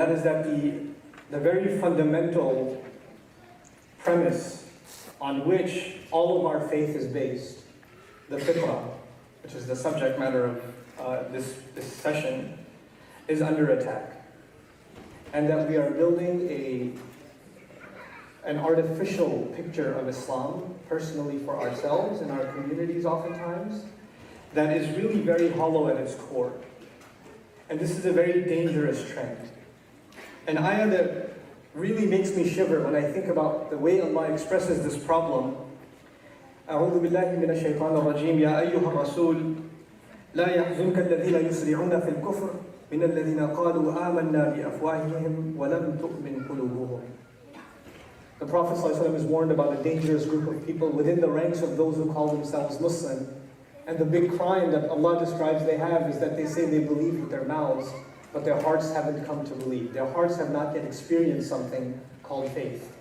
That is that the very fundamental premise on which all of our faith is based, the Fitrat, which is the subject matter of this session, is under attack. And that we are building an artificial picture of Islam, personally for ourselves and our communities oftentimes, that is really very hollow at its core. And this is a very dangerous trend. An ayah that really makes me shiver when I think about the way Allah expresses this problem. أعوذ بالله من الشيطان الرجيم يا أيها الرسول لا يحزنك الذين يسرعون في الكفر من الذين قالوا آمنا بأفواههم ولم تؤمن قلوبهم. The Prophet ﷺ is warned about a dangerous group of people within the ranks of those who call themselves Muslim. And the big crime that Allah describes they have is that they say they believe with their mouths, but their hearts haven't come to believe. Their hearts have not yet experienced something called faith.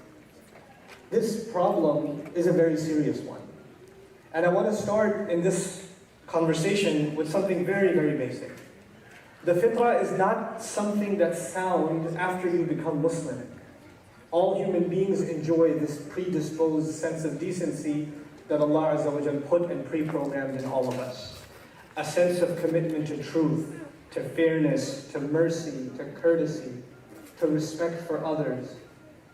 This problem is a very serious one. And I want to start in this conversation with something very, very basic. The fitrah is not something that's found after you become Muslim. All human beings enjoy this predisposed sense of decency that Allah Azza wa Jal put and pre-programmed in all of us. A sense of commitment to truth, to fairness, to mercy, to courtesy, to respect for others,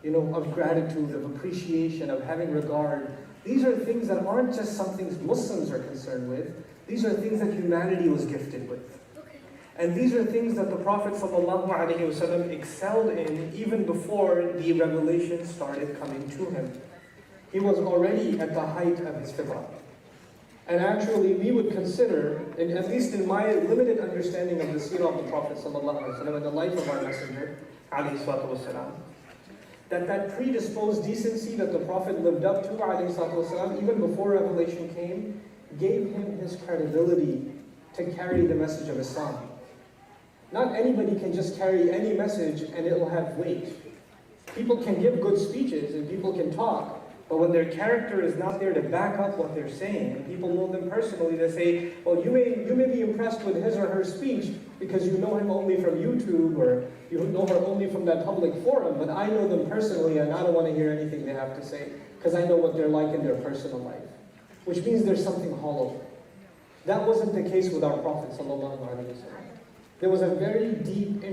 of gratitude, of appreciation, of having regard. These are things that aren't just something Muslims are concerned with. These are things that humanity was gifted with. And these are things that the Prophet ﷺ excelled in even before the revelation started coming to him. He was already at the height of his fitrah. And actually we would consider, at least in my limited understanding of the seerah of the Prophet ﷺ and the life of our Messenger, ﷺ, that predisposed decency that the Prophet lived up to, ﷺ, even before revelation came, gave him his credibility to carry the message of Islam. Not anybody can just carry any message and it will have weight. People can give good speeches and people can talk, but when their character is not there to back up what they're saying, and people know them personally, they say, well, you may be impressed with his or her speech because you know him only from YouTube or you know her only from that public forum, but I know them personally and I don't want to hear anything they have to say because I know what they're like in their personal life. Which means there's something hollow. That wasn't the case with our Prophet ﷺ. There's a very deep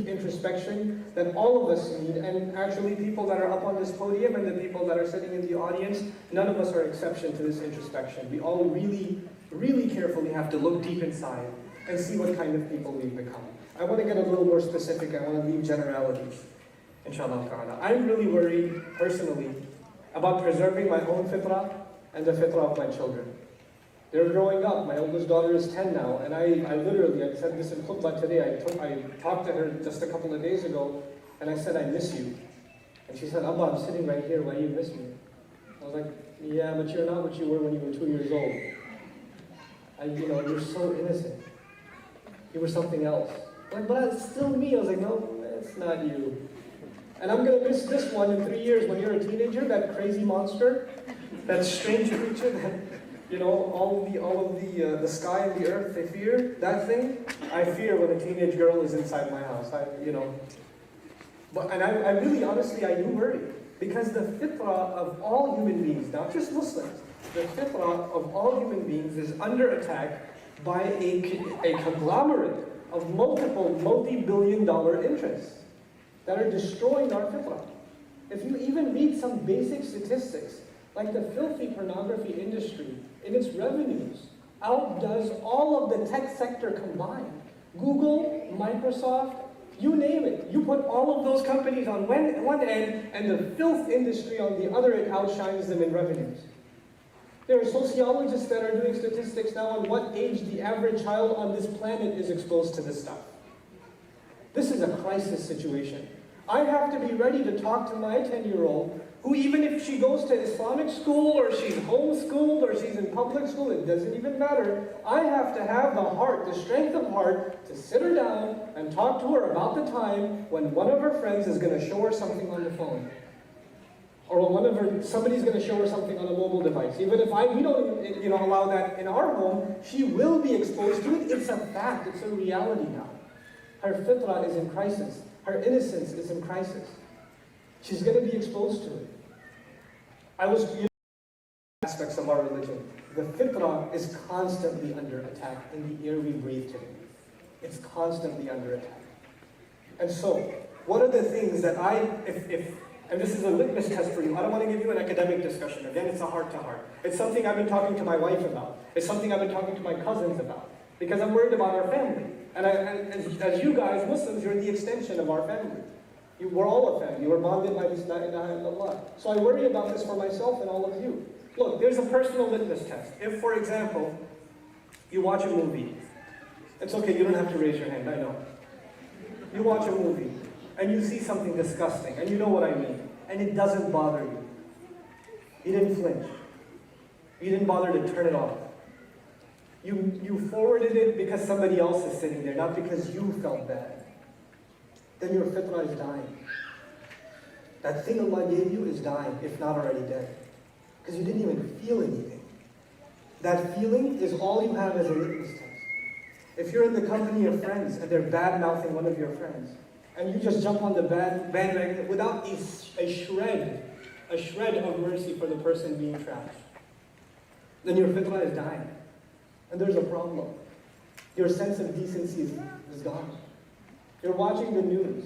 introspection that all of us need, and actually people that are up on this podium and the people that are sitting in the audience, none of us are exception to this introspection. We all really, really carefully have to look deep inside and see what kind of people we've become. I want to get a little more specific. I want to leave generalities, inshallah ta'ala. I'm really worried, personally, about preserving my own fitrah and the fitrah of my children. They're growing up. My oldest daughter is 10 now, and I said this in khutbah today. I talked to her just a couple of days ago, and I said, I miss you. And she said, Abba, I'm sitting right here, why do you miss me? I was like, yeah, but you're not what you were when you were 2 years old. You're so innocent. You were something else. But it's still me. I was like, no, it's not you. And I'm going to miss this one in 3 years when you're a teenager, that crazy monster, that strange creature that... all of the sky and the earth, they fear. That thing, I fear when a teenage girl is inside my house. And I really, honestly, I do worry. Because the fitrah of all human beings, not just Muslims, the fitrah of all human beings is under attack by a conglomerate of multiple multi-billion-dollar interests that are destroying our fitrah. If you even read some basic statistics, like the filthy pornography industry, in its revenues, outdoes all of the tech sector combined. Google, Microsoft, you name it. You put all of those companies on one end, and the filth industry on the other, it outshines them in revenues. There are sociologists that are doing statistics now on what age the average child on this planet is exposed to this stuff. This is a crisis situation. I have to be ready to talk to my 10-year-old who, even if she goes to Islamic school or she's homeschooled or she's in public school, it doesn't even matter. I have to have the heart, the strength of heart, to sit her down and talk to her about the time when one of her friends is going to show her something on the phone. Or somebody's going to show her something on a mobile device. Even if we don't allow that in our home, she will be exposed to it. It's a fact. It's a reality now. Her fitra is in crisis. Her innocence is in crisis. She's going to be exposed to it. Aspects of our religion. The fitra is constantly under attack in the air we breathe today. It's constantly under attack. And so, what are the things that and this is a litmus test for you. I don't want to give you an academic discussion. Again, it's a heart-to-heart. It's something I've been talking to my wife about. It's something I've been talking to my cousins about. Because I'm worried about our family. And as you guys, Muslims, you're the extension of our family. We're all a family. We're bonded by this la ilaha illallah. So I worry about this for myself and all of you. Look, there's a personal litmus test. If, for example, you watch a movie. It's okay, you don't have to raise your hand, I know. You watch a movie, and you see something disgusting, and you know what I mean, and it doesn't bother you. You didn't flinch. You didn't bother to turn it off. You forwarded it because somebody else is sitting there, not because you felt bad. Then your fitra is dying. That thing Allah gave you is dying, if not already dead. Because you didn't even feel anything. That feeling is all you have as a litmus test. If you're in the company of friends and they're bad-mouthing one of your friends, and you just jump on the bandwagon without a shred of mercy for the person being trashed, then your fitra is dying. And there's a problem. Your sense of decency is gone. You're watching the news,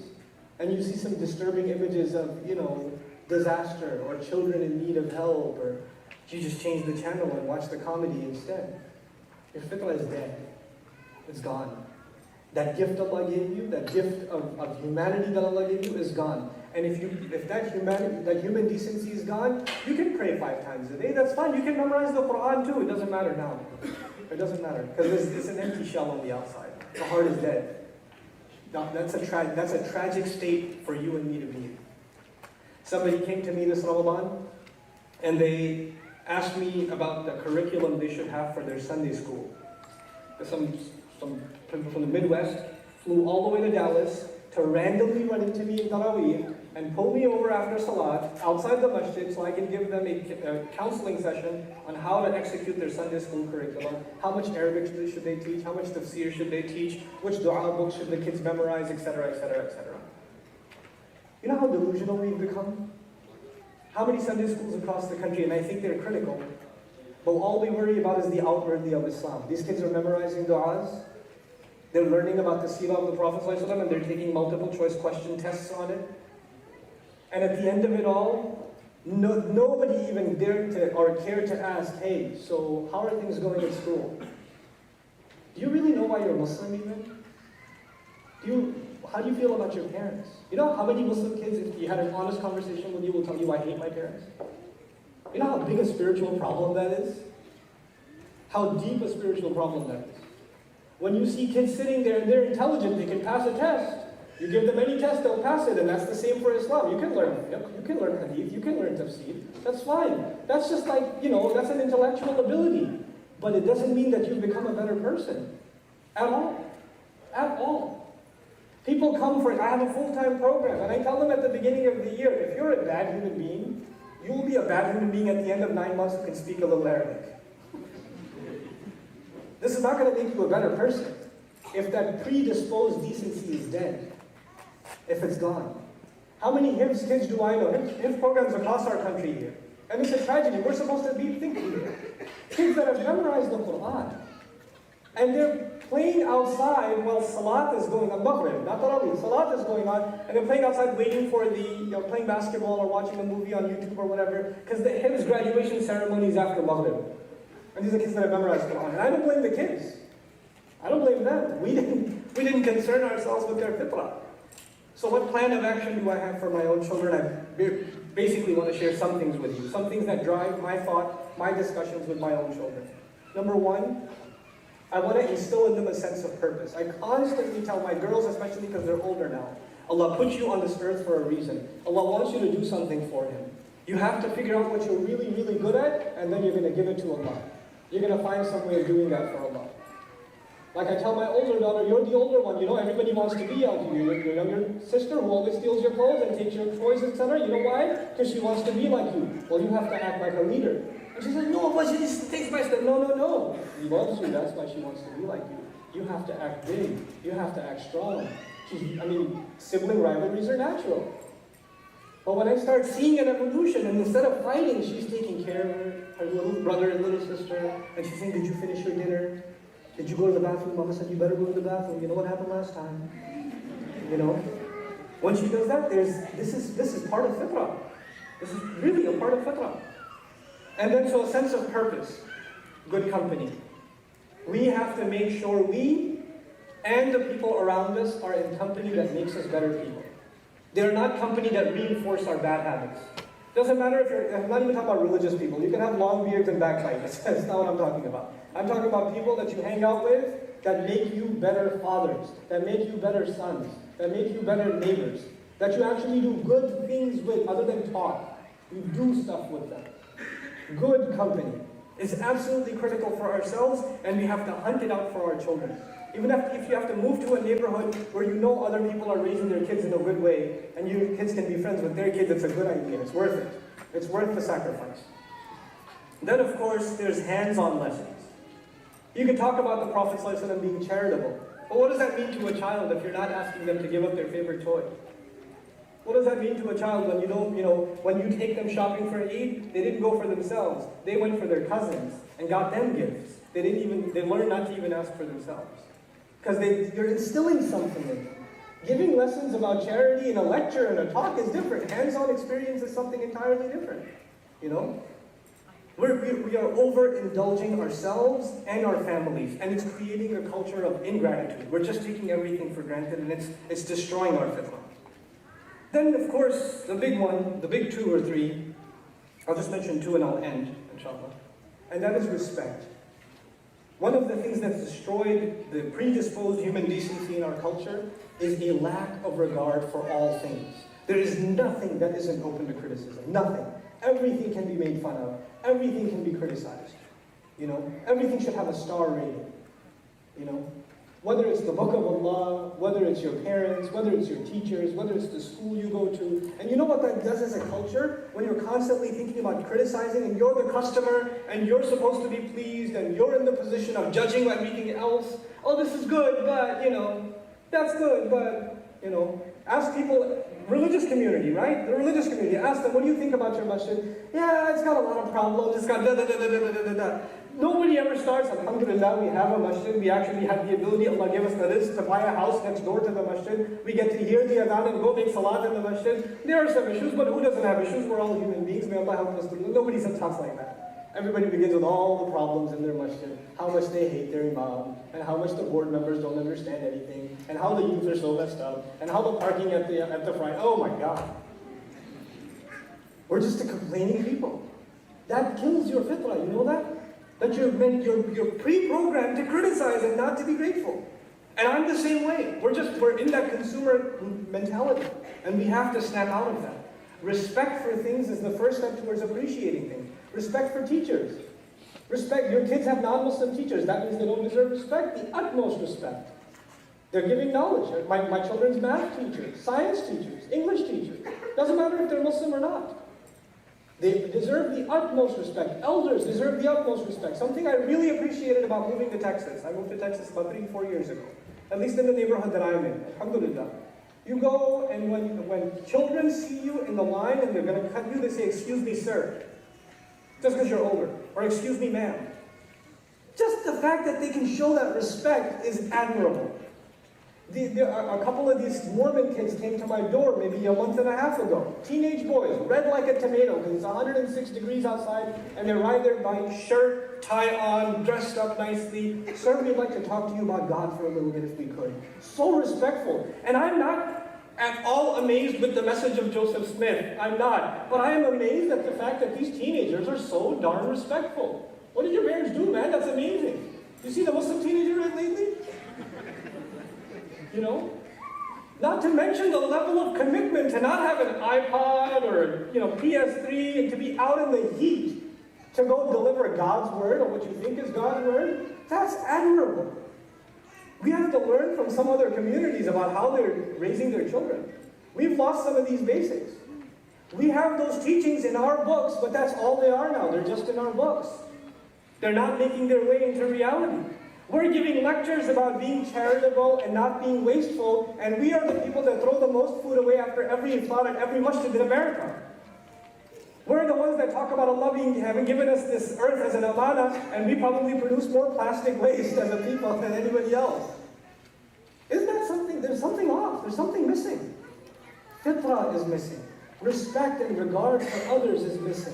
and you see some disturbing images of, disaster, or children in need of help, or you just change the channel and watch the comedy instead. Your fitra is dead. It's gone. That gift Allah gave you, that gift of humanity that Allah gave you is gone. And if that human decency is gone, you can pray 5 times a day. That's fine. You can memorize the Quran too. It doesn't matter now. It doesn't matter. Because it's an empty shell on the outside. The heart is dead. That's a tragic state for you and me to be in. Somebody came to me this Ramadan, and they asked me about the curriculum they should have for their Sunday school. Some people from the Midwest flew all the way to Dallas to randomly run into me in Tarawih and pull me over after Salat outside the masjid so I can give them a counseling session on how to execute their Sunday school curriculum, how much Arabic should they teach, how much tafsir should they teach, which dua books should the kids memorize, etc., etc., etc. You know how delusional we've become? How many Sunday schools across the country, and I think they're critical, but all we worry about is the outwardly of Islam. These kids are memorizing du'as, they're learning about the seerah of the Prophet ﷺ, and they're taking multiple choice question tests on it. And at the end of it all, nobody even dared to or cared to ask, hey, so how are things going at school? Do you really know why you're Muslim even? How do you feel about your parents? You know how many Muslim kids, if you had an honest conversation with you, will tell you, I hate my parents? You know how big a spiritual problem that is? How deep a spiritual problem that is? When you see kids sitting there and they're intelligent, they can pass a test. You give them any test, they'll pass it, and that's the same for Islam. You can learn hadith, you can learn tafsir, that's fine. That's just like, that's an intellectual ability. But it doesn't mean that you've become a better person. At all. At all. People come for it. I have a full-time program, and I tell them at the beginning of the year, if you're a bad human being, you will be a bad human being at the end of 9 months who can speak a little Arabic. This is not going to make you a better person. If that predisposed decency is dead, if it's gone. How many Hifz kids do I know? Hifz programs across our country here. And it's a tragedy. We're supposed to be thinking here. Kids that have memorized the Quran. And they're playing outside while Salat is going on, Maghrib, not Tarawih. Salat is going on, and they're playing outside waiting for playing basketball or watching a movie on YouTube or whatever, because the Hifz graduation ceremony is after Maghrib. And these are kids that have memorized Quran. And I don't blame the kids. I don't blame them. We didn't concern ourselves with their fitrah. So what plan of action do I have for my own children? I basically want to share some things with you. Some things that drive my thought, my discussions with my own children. Number one, I want to instill in them a sense of purpose. I constantly tell my girls, especially because they're older now, Allah put you on this earth for a reason. Allah wants you to do something for Him. You have to figure out what you're really, really good at, and then you're going to give it to Allah. You're going to find some way of doing that for Allah. Like I tell my older daughter, you're the older one, everybody wants to be like you. Your younger sister who always steals your clothes and takes your toys, etc. You know why? Because she wants to be like you. Well, you have to act like a leader. And she says, no, but she just takes my stuff. No. He loves you, that's why she wants to be like you. You have to act big. You have to act strong. Sibling rivalries are natural. But when I start seeing an evolution, and instead of fighting, she's taking care of her little brother and little sister, and she's saying, did you finish your dinner? Did you go to the bathroom? Mama said you better go to the bathroom. You know what happened last time? You know? When she does that, this is part of Fitrat. This is really a part of Fitrat. And then so a sense of purpose, good company. We have to make sure we and the people around us are in company that makes us better people. They're not company that reinforce our bad habits. Doesn't matter if I'm not even talking about religious people. You can have long beards and backbite. That's not what I'm talking about. I'm talking about people that you hang out with that make you better fathers, that make you better sons, that make you better neighbors, that you actually do good things with other than talk. You do stuff with them. Good company is absolutely critical for ourselves, and we have to hunt it out for our children. Even if you have to move to a neighborhood where you know other people are raising their kids in a good way, and your kids can be friends with their kids, it's a good idea. It's worth it. It's worth the sacrifice. Then, of course, there's hands-on lessons. You can talk about the Prophet ﷺ being charitable, but what does that mean to a child if you're not asking them to give up their favorite toy? What does that mean to a child when you don't, when you take them shopping for Eid, they didn't go for themselves. They went for their cousins and got them gifts. They learned not to even ask for themselves. Because you're instilling something in them. Giving lessons about charity in a lecture and a talk is different. Hands-on experience is something entirely different. We are overindulging ourselves and our families, and it's creating a culture of ingratitude. We're just taking everything for granted, and it's destroying our fitrah. Then, of course, the big one, the big two or three, I'll just mention two and I'll end, inshallah, and that is respect. One of the things that's destroyed the predisposed human decency in our culture is a lack of regard for all things. There is nothing that isn't open to criticism. Nothing. Everything can be made fun of. Everything can be criticized. Everything should have a star rating. Whether it's the book of Allah, whether it's your parents, whether it's your teachers, whether it's the school you go to. And you know what that does as a culture? When you're constantly thinking about criticizing and you're the customer and you're supposed to be pleased and you're in the position of judging everything else. Oh, this is good, but, that's good, but, ask people, religious community, right? The religious community, ask them, what do you think about your masjid? Yeah, it's got a lot of problems, it's got da-da-da-da-da-da-da-da. Nobody ever starts, alhamdulillah, we have a masjid, we actually have the ability, Allah gave us the rizq to buy a house next door to the masjid, we get to hear the adhan and go make salat in the masjid. There are some issues, but who doesn't have issues? We're all human beings, may Allah help us through. Nobody talks like that. Everybody begins with all the problems in their masjid, how much they hate their imam, and how much the board members don't understand anything, and how the youth are so messed up, and how the parking at the front, oh my God. We're just a complaining people. That kills your fitrah, you know that? That you're pre-programmed to criticize and not to be grateful. And I'm the same way. We're in that consumer mentality, and we have to snap out of that. Respect for things is the first step towards appreciating things. Respect for teachers. Respect, your kids have non-Muslim teachers. That means they don't deserve respect, the utmost respect. They're giving knowledge. My children's math teachers, science teachers, English teachers. Doesn't matter if they're Muslim or not. They deserve the utmost respect. Elders deserve the utmost respect. Something I really appreciated about moving to Texas. I moved to Texas about 3-4 years ago. At least in the neighborhood that I'm in. Alhamdulillah. You go, and when children see you in the line and they're going to cut you, they say, excuse me, sir. Just because you're older. Or excuse me, ma'am. Just the fact that they can show that respect is admirable. A couple of these Mormon kids came to my door maybe a month and a half ago. Teenage boys, red like a tomato because it's 106 degrees outside, and they ride their bike, shirt, tie on, dressed up nicely. Sir, we'd like to talk to you about God for a little bit if we could. So respectful. And I'm not at all amazed with the message of Joseph Smith. I'm not. But I am amazed at the fact that these teenagers are so darn respectful. What did your parents do, man? That's amazing. You see the Muslim teenager lately? Not to mention the level of commitment to not have an iPod or PS3 and to be out in the heat to go deliver God's word or what you think is God's word. That's admirable. We have to learn from some other communities about how they're raising their children. We've lost some of these basics. We have those teachings in our books, but that's all they are now. They're just in our books. They're not making their way into reality. We're giving lectures about being charitable and not being wasteful, and we are the people that throw the most food away after every iftar and every masjid in America. We're the ones that talk about Allah having given us this earth as an amana, and we probably produce more plastic waste as a people than anybody else. Isn't that something? There's something off. There's something missing. Fitra is missing. Respect and regard for others is missing.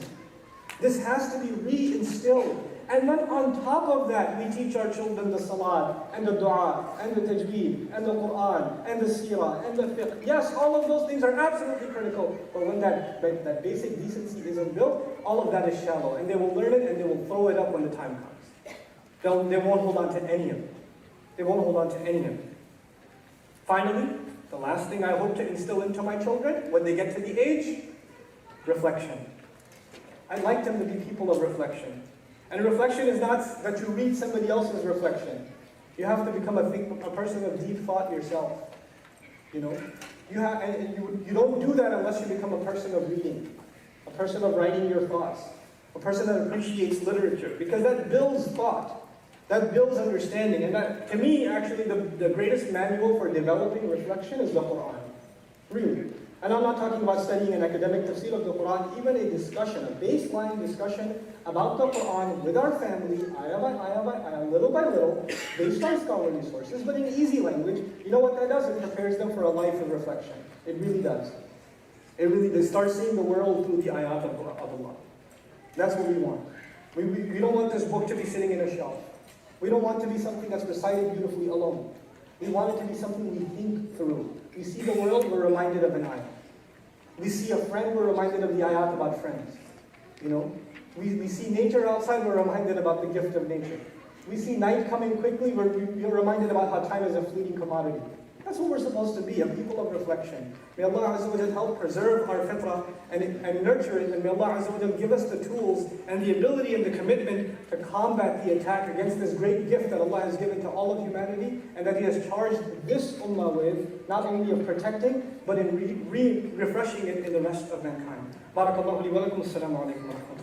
This has to be reinstilled. And then on top of that, we teach our children the salat, and the dua, and the tajweed, and the Quran, and the seerah, and the fiqh. Yes, all of those things are absolutely critical, but when that basic decency isn't built, all of that is shallow. And they will learn it, and they will throw it up when the time comes. They won't hold on to any of it. They won't hold on to any of it. Finally, the last thing I hope to instill into my children, when they get to the age, reflection. I'd like them to be people of reflection. And reflection is not that you read somebody else's reflection. You have to become a person of deep thought yourself. You know, you don't do that unless you become a person of reading, a person of writing your thoughts, a person that appreciates literature, because that builds thought, that builds understanding. And that, to me, actually, the greatest manual for developing reflection is the Quran. Really. And I'm not talking about studying an academic tafsir of the Quran, even a discussion, a baseline discussion about the Quran with our family, ayah by ayah, little by little, based on scholarly sources, but in easy language. You know what that does? It prepares them for a life of reflection. It really does. They start seeing the world through the ayat of Allah. That's what we want. We don't want this book to be sitting in a shelf. We don't want it to be something that's recited beautifully alone. We want it to be something we think through. We see the world, we're reminded of an ayah. We see a friend, we're reminded of the ayat about friends. You know, we see nature outside, we're reminded about the gift of nature. We see night coming quickly, we're reminded about how time is a fleeting commodity. That's what we're supposed to be, a people of reflection. May Allah Azza wa Jal help preserve our fitrah and nurture it, and may Allah Azza wa Jal give us the tools and the ability and the commitment to combat the attack against this great gift that Allah has given to all of humanity, and that He has charged this ummah with, not only of protecting, but in refreshing it in the rest of mankind. Barakallahu li wa lakum. Assalamu alaikum wa rahmatullahi.